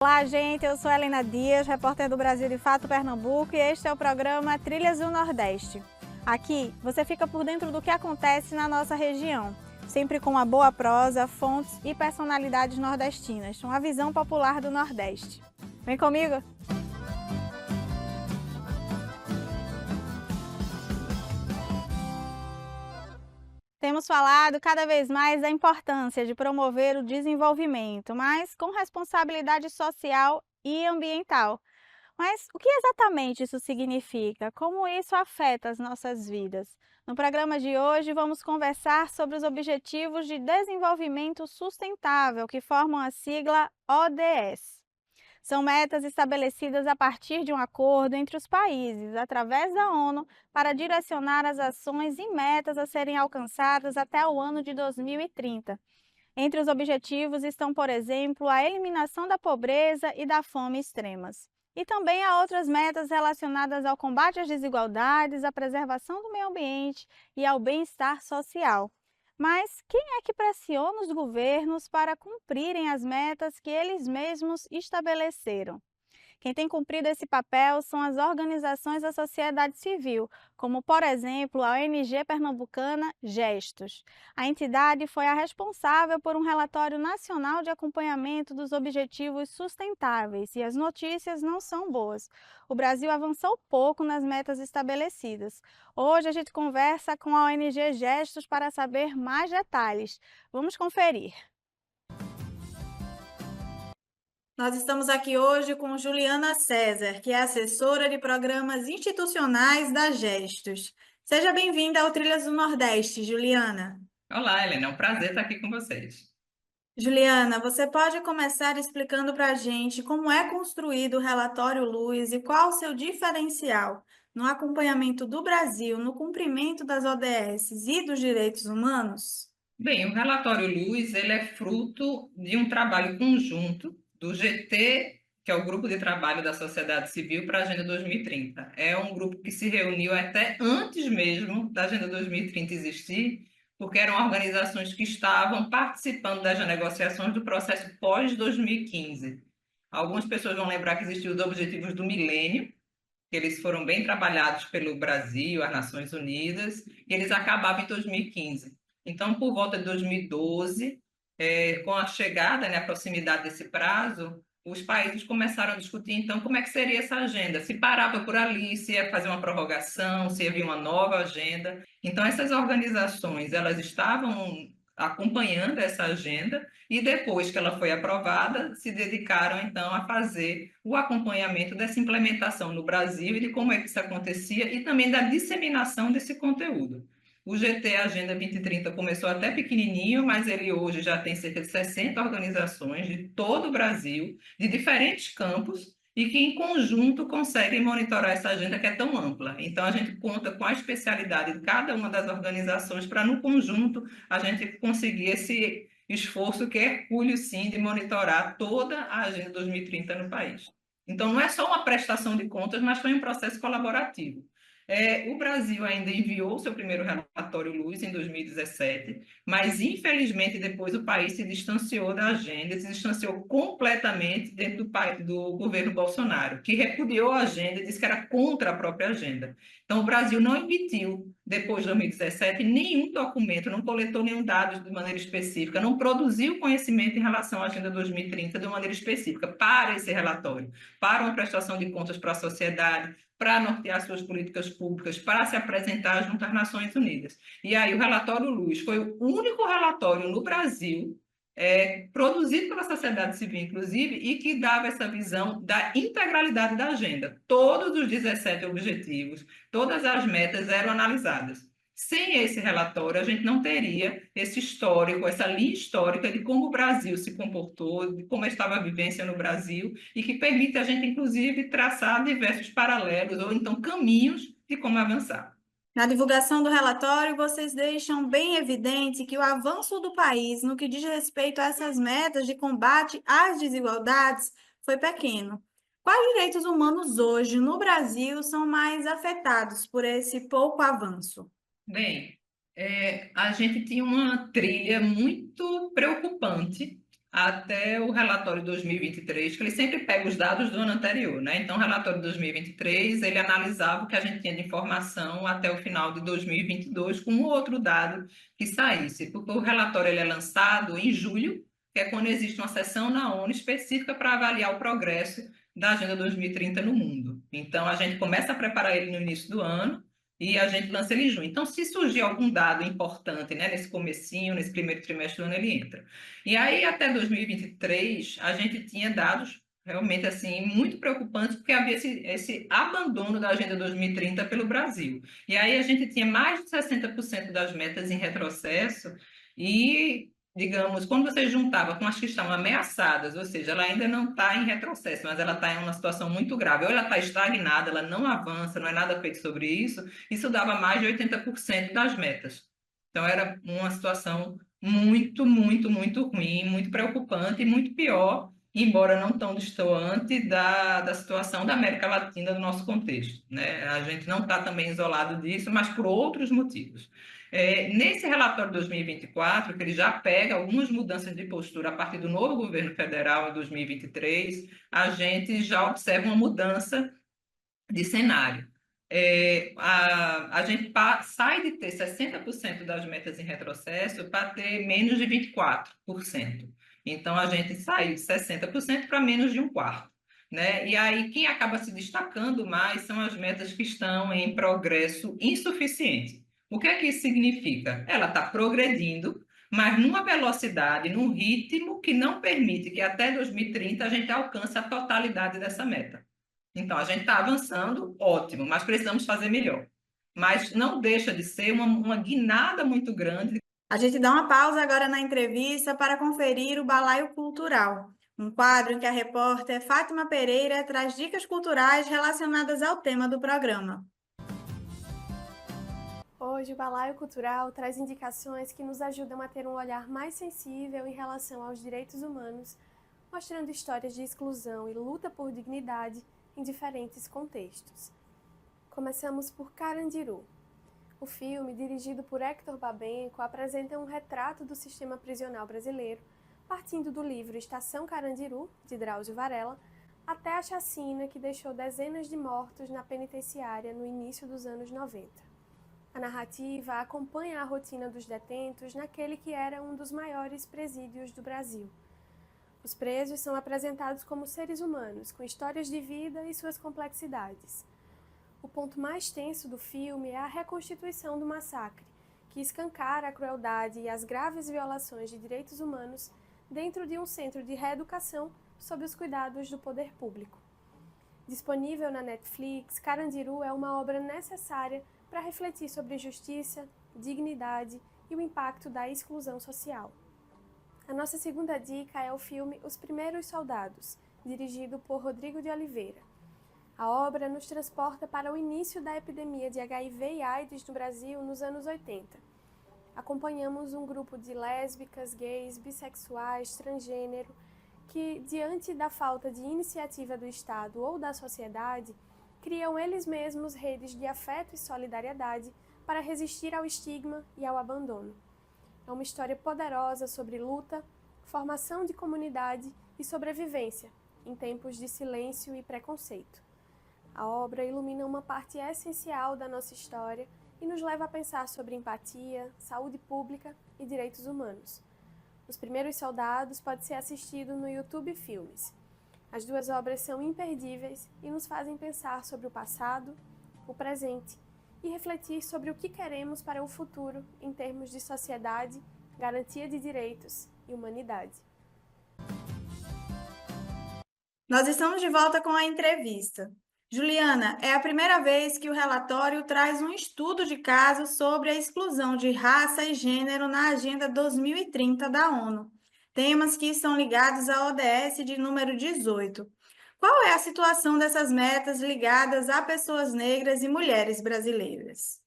Olá, gente. Eu sou Helena Dias, repórter do Brasil de Fato Pernambuco, e este é o programa Trilhas do Nordeste. Aqui você fica por dentro do que acontece na nossa região, sempre com uma boa prosa, fontes e personalidades nordestinas, uma visão popular do Nordeste. Vem comigo! Temos falado cada vez mais da importância de promover o desenvolvimento, mas com responsabilidade social e ambiental. Mas o que exatamente isso significa? Como isso afeta as nossas vidas? No programa de hoje, vamos conversar sobre os Objetivos de Desenvolvimento Sustentável, que formam a sigla ODS. São metas estabelecidas a partir de um acordo entre os países, através da ONU, para direcionar as ações e metas a serem alcançadas até o ano de 2030. Entre os objetivos estão, por exemplo, a eliminação da pobreza e da fome extremas. E também há outras metas relacionadas ao combate às desigualdades, à preservação do meio ambiente e ao bem-estar social. Mas quem é que pressiona os governos para cumprirem as metas que eles mesmos estabeleceram? Quem tem cumprido esse papel são as organizações da sociedade civil, como, por exemplo, a ONG pernambucana Gestos. A entidade foi a responsável por um relatório nacional de acompanhamento dos objetivos sustentáveis, e as notícias não são boas. O Brasil avançou pouco nas metas estabelecidas. Hoje a gente conversa com a ONG Gestos para saber mais detalhes. Vamos conferir. Nós estamos aqui hoje com Juliana César, que é assessora de programas institucionais da Gestos. Seja bem-vinda ao Trilhas do Nordeste, Juliana. Olá, Helena, é um prazer estar aqui com vocês. Juliana, você pode começar explicando para a gente como é construído o relatório Luz e qual o seu diferencial no acompanhamento do Brasil no cumprimento das ODS e dos direitos humanos? Bem, o relatório Luz, ele é fruto de um trabalho conjunto do GT, que é o Grupo de Trabalho da Sociedade Civil para a Agenda 2030. É um grupo que se reuniu até antes mesmo da Agenda 2030 existir, porque eram organizações que estavam participando das negociações do processo pós-2015. Algumas pessoas vão lembrar que existiam os Objetivos do Milênio, que eles foram bem trabalhados pelo Brasil, as Nações Unidas, e eles acabavam em 2015. Então, por volta de 2012, com a chegada, né, a proximidade desse prazo, os países começaram a discutir, então, como é que seria essa agenda, se parava por ali, se ia fazer uma prorrogação, se havia uma nova agenda. Então, essas organizações, elas estavam acompanhando essa agenda e depois que ela foi aprovada, se dedicaram então a fazer o acompanhamento dessa implementação no Brasil e de como é que isso acontecia e também da disseminação desse conteúdo. O GT Agenda 2030 começou até pequenininho, mas ele hoje já tem cerca de 60 organizações de todo o Brasil, de diferentes campos, e que em conjunto conseguem monitorar essa agenda que é tão ampla. Então, a gente conta com a especialidade de cada uma das organizações para, no conjunto, a gente conseguir esse esforço que é hercúleo, sim, de monitorar toda a Agenda 2030 no país. Então, não é só uma prestação de contas, mas foi um processo colaborativo. O Brasil ainda enviou seu primeiro relatório Luz em 2017, mas infelizmente depois o país se distanciou da agenda, se distanciou completamente dentro do governo Bolsonaro, que repudiou a agenda e disse que era contra a própria agenda. Então o Brasil não emitiu, depois de 2017, nenhum documento, não coletou nenhum dado de maneira específica, não produziu conhecimento em relação à Agenda 2030 de maneira específica para esse relatório, para uma prestação de contas para a sociedade, para nortear suas políticas públicas, para se apresentar junto às Nações Unidas. E aí o relatório Luz foi o único relatório no Brasil produzido pela sociedade civil, inclusive, e que dava essa visão da integralidade da agenda. Todos os 17 objetivos, todas as metas eram analisadas. Sem esse relatório, a gente não teria esse histórico, essa linha histórica de como o Brasil se comportou, de como estava a vivência no Brasil, e que permite a gente, inclusive, traçar diversos paralelos ou então caminhos de como avançar. Na divulgação do relatório, vocês deixam bem evidente que o avanço do país no que diz respeito a essas metas de combate às desigualdades foi pequeno. Quais direitos humanos hoje no Brasil são mais afetados por esse pouco avanço? Bem, a gente tinha uma trilha muito preocupante até o relatório 2023, que ele sempre pega os dados do ano anterior, né? Então, o relatório de 2023, ele analisava o que a gente tinha de informação até o final de 2022, com um outro dado que saísse, porque o relatório ele é lançado em julho, que é quando existe uma sessão na ONU específica para avaliar o progresso da Agenda 2030 no mundo. Então, a gente começa a preparar ele no início do ano, e a gente lança ele em junho. Então, se surgir algum dado importante, né, nesse comecinho, nesse primeiro trimestre do ano, ele entra. E aí, até 2023, a gente tinha dados realmente assim muito preocupantes, porque havia esse abandono da Agenda 2030 pelo Brasil. E aí a gente tinha mais de 60% das metas em retrocesso e, digamos, quando você juntava com as que estão ameaçadas, ou seja, ela ainda não está em retrocesso, mas ela está em uma situação muito grave, ou ela está estagnada, ela não avança, não é nada feito sobre isso dava mais de 80% das metas. Então, era uma situação muito, muito, muito ruim, muito preocupante e muito pior, embora não tão destoante da situação da América Latina no nosso contexto, né? A gente não está também isolado disso, mas por outros motivos. Nesse relatório de 2024, que ele já pega algumas mudanças de postura a partir do novo governo federal em 2023, a gente já observa uma mudança de cenário. A gente sai de ter 60% das metas em retrocesso para ter menos de 24%. Então, a gente saiu de 60% para menos de um quarto. Né? E aí, quem acaba se destacando mais são as metas que estão em progresso insuficiente. O que é que isso significa? Ela está progredindo, mas numa velocidade, num ritmo que não permite que até 2030 a gente alcance a totalidade dessa meta. Então, a gente está avançando, ótimo, mas precisamos fazer melhor. Mas não deixa de ser uma guinada muito grande. A gente dá uma pausa agora na entrevista para conferir o Balaio Cultural, um quadro em que a repórter Fátima Pereira traz dicas culturais relacionadas ao tema do programa. Hoje, o Balaio Cultural traz indicações que nos ajudam a ter um olhar mais sensível em relação aos direitos humanos, mostrando histórias de exclusão e luta por dignidade em diferentes contextos. Começamos por Carandiru. O filme, dirigido por Hector Babenco, apresenta um retrato do sistema prisional brasileiro, partindo do livro Estação Carandiru, de Drauzio Varela, até a chacina que deixou dezenas de mortos na penitenciária no início dos anos 90. A narrativa acompanha a rotina dos detentos naquele que era um dos maiores presídios do Brasil. Os presos são apresentados como seres humanos, com histórias de vida e suas complexidades. O ponto mais tenso do filme é a reconstituição do massacre, que escancara a crueldade e as graves violações de direitos humanos dentro de um centro de reeducação sob os cuidados do poder público. Disponível na Netflix, Carandiru é uma obra necessária para refletir sobre justiça, dignidade e o impacto da exclusão social. A nossa segunda dica é o filme Os Primeiros Soldados, dirigido por Rodrigo de Oliveira. A obra nos transporta para o início da epidemia de HIV e AIDS no Brasil nos anos 80. Acompanhamos um grupo de lésbicas, gays, bissexuais, transgênero, que, diante da falta de iniciativa do Estado ou da sociedade, criam eles mesmos redes de afeto e solidariedade para resistir ao estigma e ao abandono. É uma história poderosa sobre luta, formação de comunidade e sobrevivência em tempos de silêncio e preconceito. A obra ilumina uma parte essencial da nossa história e nos leva a pensar sobre empatia, saúde pública e direitos humanos. Os Primeiros Soldados pode ser assistido no YouTube Filmes. As duas obras são imperdíveis e nos fazem pensar sobre o passado, o presente e refletir sobre o que queremos para o futuro em termos de sociedade, garantia de direitos e humanidade. Nós estamos de volta com a entrevista. Juliana, é a primeira vez que o relatório traz um estudo de caso sobre a exclusão de raça e gênero na Agenda 2030 da ONU, temas que estão ligados à ODS de número 18. Qual é a situação dessas metas ligadas a pessoas negras e mulheres brasileiras?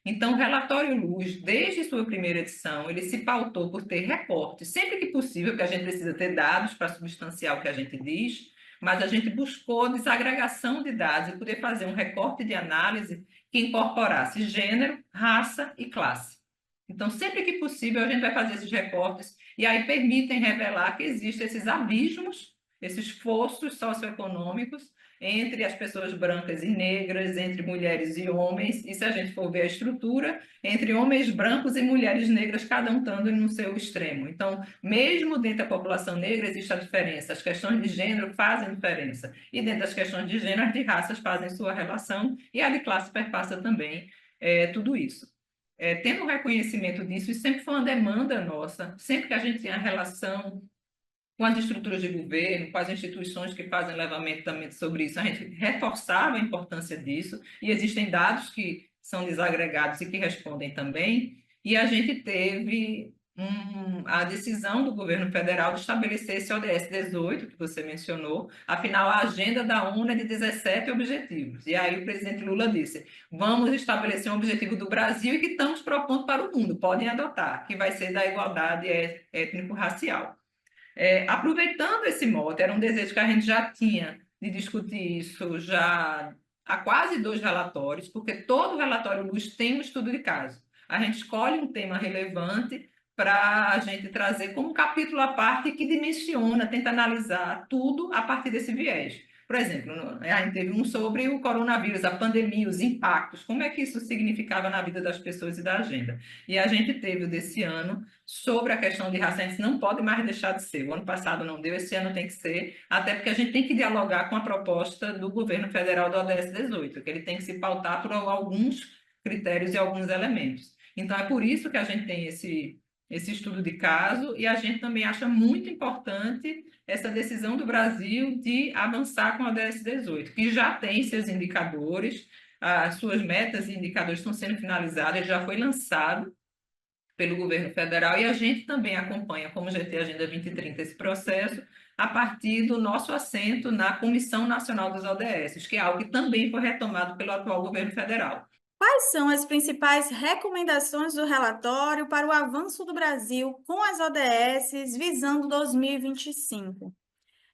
Então, o relatório Luz, desde sua primeira edição, ele se pautou por ter recortes, sempre que possível, porque a gente precisa ter dados para substanciar o que a gente diz, mas a gente buscou desagregação de dados e poder fazer um recorte de análise que incorporasse gênero, raça e classe. Então, sempre que possível, a gente vai fazer esses recortes e aí permitem revelar que existem esses abismos, esses fossos socioeconômicos entre as pessoas brancas e negras, entre mulheres e homens, e se a gente for ver a estrutura, entre homens brancos e mulheres negras, cada um estando no seu extremo. Então, mesmo dentro da população negra existe a diferença, as questões de gênero fazem diferença, e dentro das questões de gênero, as de raças fazem sua relação, e a de classe perpassa também tudo isso. Tendo reconhecimento disso, isso sempre foi uma demanda nossa, sempre que a gente tinha relação com as estruturas de governo, com as instituições que fazem levantamento sobre isso, a gente reforçava a importância disso, e existem dados que são desagregados e que respondem também, e a gente teve a decisão do governo federal de estabelecer esse ODS 18, que você mencionou, afinal, a agenda da ONU é de 17 objetivos, e aí o presidente Lula disse, vamos estabelecer um objetivo do Brasil e que estamos propondo para o mundo, podem adotar, que vai ser da igualdade étnico-racial. Aproveitando esse mote, era um desejo que a gente já tinha de discutir isso já há quase 2 relatórios, porque todo relatório Luz tem um estudo de caso. A gente escolhe um tema relevante para a gente trazer como um capítulo à parte que dimensiona, tenta analisar tudo a partir desse viés. Por exemplo, a gente teve um sobre o coronavírus, a pandemia, os impactos, como é que isso significava na vida das pessoas e da agenda. E a gente teve o desse ano sobre a questão de raça, a gente não pode mais deixar de ser. O ano passado não deu, esse ano tem que ser, até porque a gente tem que dialogar com a proposta do governo federal do ODS 18, que ele tem que se pautar por alguns critérios e alguns elementos. Então, é por isso que a gente tem esse estudo de caso, e a gente também acha muito importante essa decisão do Brasil de avançar com a ODS 18, que já tem seus indicadores, as suas metas e indicadores estão sendo finalizados, ele já foi lançado pelo governo federal, e a gente também acompanha, como GT Agenda 2030, esse processo a partir do nosso assento na Comissão Nacional dos ODS, que é algo que também foi retomado pelo atual governo federal. Quais são as principais recomendações do relatório para o avanço do Brasil com as ODS visando 2025?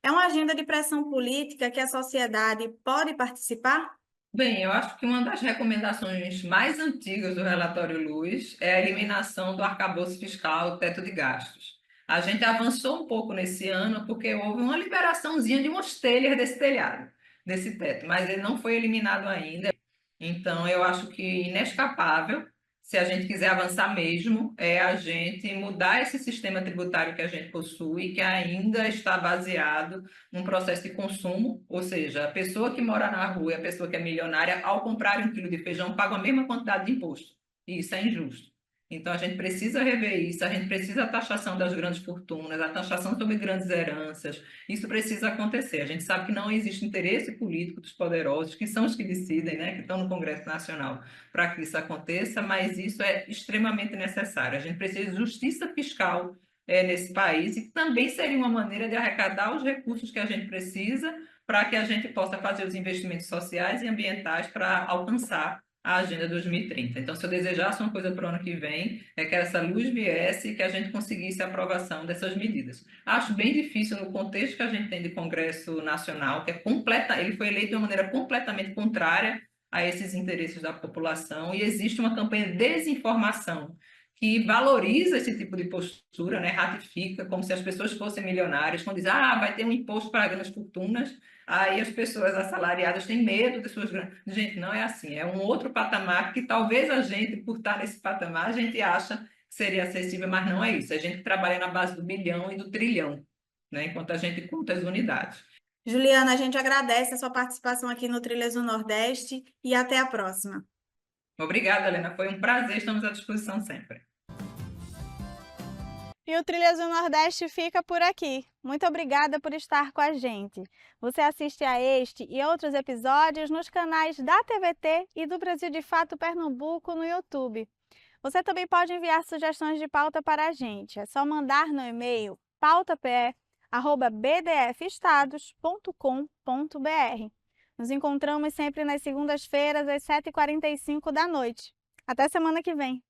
É uma agenda de pressão política que a sociedade pode participar? Bem, eu acho que uma das recomendações mais antigas do relatório Luz é a eliminação do arcabouço fiscal, o teto de gastos. A gente avançou um pouco nesse ano porque houve uma liberaçãozinha de umas telhas desse telhado, desse teto, mas ele não foi eliminado ainda. Então, eu acho que inescapável, se a gente quiser avançar mesmo, é a gente mudar esse sistema tributário que a gente possui, que ainda está baseado num processo de consumo, ou seja, a pessoa que mora na rua e a pessoa que é milionária, ao comprar 1 quilo de feijão, paga a mesma quantidade de imposto. E isso é injusto. Então, a gente precisa rever isso, a gente precisa a taxação das grandes fortunas, a taxação sobre grandes heranças, isso precisa acontecer. A gente sabe que não existe interesse político dos poderosos, que são os que decidem, né, que estão no Congresso Nacional, para que isso aconteça, mas isso é extremamente necessário. A gente precisa de justiça fiscal nesse país, e também seria uma maneira de arrecadar os recursos que a gente precisa para que a gente possa fazer os investimentos sociais e ambientais para alcançar a Agenda 2030. Então, se eu desejasse uma coisa para o ano que vem, é que essa luz viesse e que a gente conseguisse a aprovação dessas medidas. Acho bem difícil no contexto que a gente tem de Congresso Nacional, que ele foi eleito de uma maneira completamente contrária a esses interesses da população, e existe uma campanha de desinformação que valoriza esse tipo de postura, né? Ratifica como se as pessoas fossem milionárias, quando diz, vai ter um imposto para grandes fortunas, aí as pessoas assalariadas têm medo de suas grandes... Gente, não é assim, é um outro patamar que talvez a gente, por estar nesse patamar, a gente acha que seria acessível, mas não é isso. A gente trabalha na base do bilhão e do trilhão, né? Enquanto a gente conta as unidades. Juliana, a gente agradece a sua participação aqui no Trilhas do Nordeste e até a próxima. Obrigada, Helena. Foi um prazer, estamos à disposição sempre. E o Trilhas do Nordeste fica por aqui. Muito obrigada por estar com a gente. Você assiste a este e outros episódios nos canais da TVT e do Brasil de Fato Pernambuco no YouTube. Você também pode enviar sugestões de pauta para a gente. É só mandar no e-mail pautape@bdfestados.com.br. Nos encontramos sempre nas segundas-feiras às 7h45 da noite. Até semana que vem!